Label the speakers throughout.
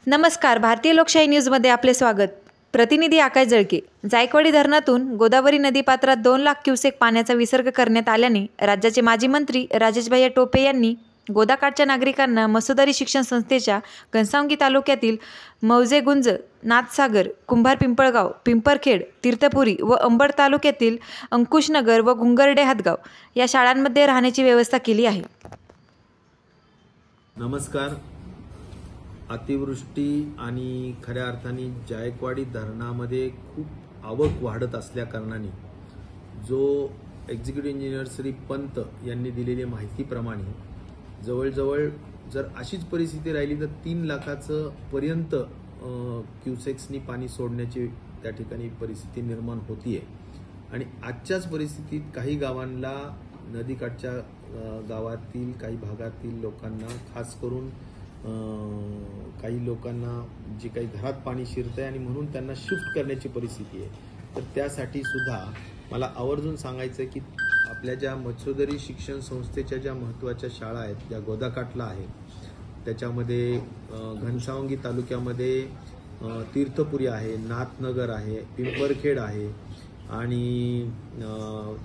Speaker 1: नमस्कार. भारतीय लोकशाही न्यूजमध्ये आपले स्वागत. प्रतिनिधी आकाश जळके. जायकवाडी धरणातून गोदावरी नदीपात्रात 2 लाख क्युसेक पाण्याचा विसर्ग करण्यात आल्याने राज्याचे माजी मंत्री राजेशभाई टोपे यांनी गोदाकाठच्या नागरिकांना मसोदरी शिक्षण संस्थेच्या घनसावंगी तालुक्यातील मौजे गुंज, नाथसागर, कुंभार पिंपळगाव, पिंपरखेड, तीर्थपुरी व अंबड तालुक्यातील अंकुशनगर व गुंगर्डे हातगाव या शाळांमध्ये राहण्याची व्यवस्था केली आहे.
Speaker 2: नमस्कार. अतिवृष्टी आणि खऱ्या अर्थाने जायकवाडी धरणामध्ये खूप आवक वाढत असल्या कारणाने जो एक्झिक्युटिव्ह इंजिनियर श्री पंत यांनी दिलेली माहितीप्रमाणे जवळजवळ जर अशीच परिस्थिती राहिली तर 3 लाखाचं पर्यंत क्युसेक्सनी पाणी सोडण्याची त्या ठिकाणी परिस्थिती निर्माण होतीये. आणि आजच्याच परिस्थितीत काही गावांना, नदीकाठच्या गावातील काही भागातील लोकांना, खास करून काही लोकांना जे काही घरात पाणी शिरतंय आणि म्हणून त्यांना शिफ्ट करण्याची परिस्थिती आहे. तर त्यासाठी सुद्धा मला आवर्जून सांगायचं आहे की आपल्या ज्या मत्स्योदरी शिक्षण संस्थेच्या ज्या महत्त्वाच्या शाळा आहेत, ज्या गोदाकाठला आहेत, त्याच्यामध्ये घनसावंगी तालुक्यामध्ये तीर्थपुरी आहे, नाथनगर आहे, पिंपरखेड आहे आणि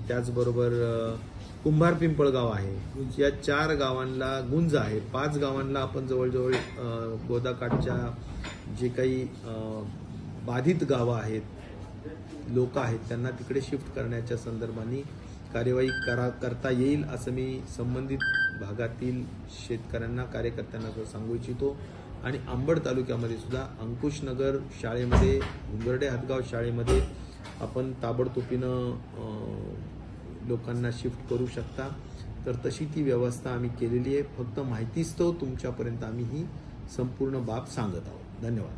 Speaker 2: त्याचबरोबर कुंभार पिंपळगाव आहे. या 4 गावांना गुंज आहे. 5 गावांना आपण जवळजवळ गोदाकाठच्या जे काही बाधित गावं आहेत, लोक आहेत, त्यांना तिकडे शिफ्ट करण्याच्या संदर्भाने कार्यवाही करता येईल असं मी संबंधित भागातील शेतकऱ्यांना, कार्यकर्त्यांना सांगू इच्छितो. आणि अंबड तालुक्यामध्ये सुद्धा अंकुशनगर शाळेमध्ये, गुंगर्डे हातगाव शाळेमध्ये आपण ताबडतोबीनं लोकांना शिफ्ट करू शकता. तर तशी ती व्यवस्था आम्ही केलेली आहे. फक्त माहितीस्तव तुमच्यापर्यंत आम्ही ही संपूर्ण बाब सांगत आहोत. धन्यवाद.